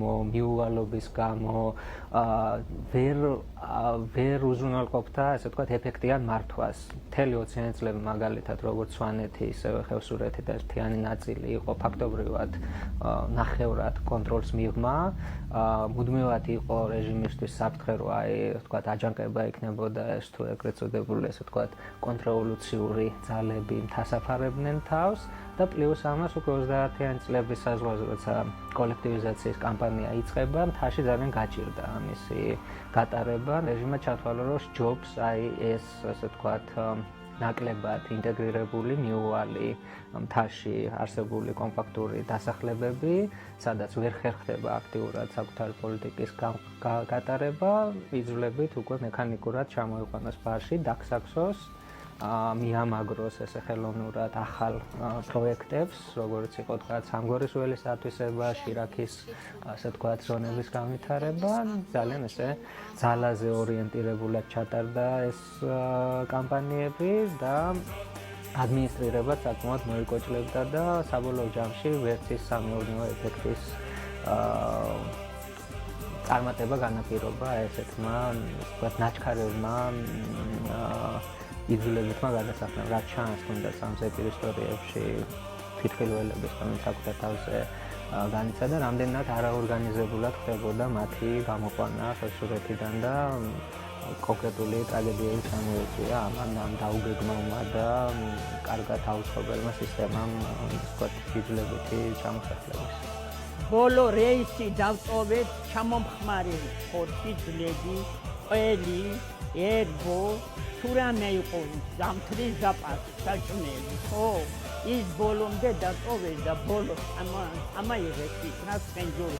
მიუვალობის გამო ვერ უზრუნველყოფდა, ასე ვთქვათ, ეფექტიან მართვას. მთელი 20-იანი წლები მაგალითად, როგორც სვანეთი, ისევე ხევსურეთი და ერთიანი ნაწილი იყო ფაქტობრივად ნახევრად კონტროლს მიღმა. მუდმივად იყო რეჟიმისთვის საფრთხე, რომ ვთქვათ, აჯანყება იქნებოდა ეს თუ ეგრეთ წოდებული, ასე ვთქვათ, კონტრრევოლუციური ძალები მთასაფარებდნენ თავს. და პლუს ამას უკვე 30-იანი წლების საზღვარზე, როცა კოლექტივიზაციის კამპანია იწყება, მთაში ძალიან გაჭირდა ამისი გატარება. რეჟიმმა ჩათვალა, რომ სჯობს ეს, ასე ვთქვათ, ნაკლებად ინტეგრირებული, მიუვალი მთაში არსებული კომპაქტური დასახლებები, სადაც ვერ ხერხდება აქტიურად საკუთარი პოლიტიკის გატარება, იძლებით უკვე მექანიკურად ჩამოიყვანოს ბარში, დაგსაქსოს, მიამაგროს ესე ხელოვნურად ახალ პროექტებს, როგორც იყო თქვა სამგორის ველის ათვისება, შირაქის, ასე ვთქვათ, ზონების განვითარება, ძალიან ესე ძალაზე ორიენტირებულად ჩატარდა ეს კამპანიები და ადმინისტრირება საკმაოდ მოიკოჭლებდა და საბოლოო ჯამში ვერც ის სამეურნეო ეფექტის წარმატება განაპირობა ესეთმა, ვთქვათ, ნაჩქარევმა იძულებითმა გადასახლებამ, რაც ჩანს თუნდაც ამ ზეპირ ისტორიებში ფირფილველების საკუთარ თავზე განიცადა, რამდენად არაორგანიზებულად ხდებოდა მათი გამოყვანა ხევსურეთიდან და კონკრეტული ტრაგედიები ჩამოეწია ამ დაუგეგმავმა და კარგად აუწყობელმა სისტემამ, ვთქვათ, იძულებითი ჩამოსახლების. ბოლო რეისი დავტოვეთ ჩამომხმარი ხორცი, ძვლები, ყველი, ერბო, თუ რამე იყო ზამთრის ზაპასი, საჭმელი, ხო? ის ბოლომდე დატოვეს და ბოლოს ამაიღეს იქნას ხენჯური.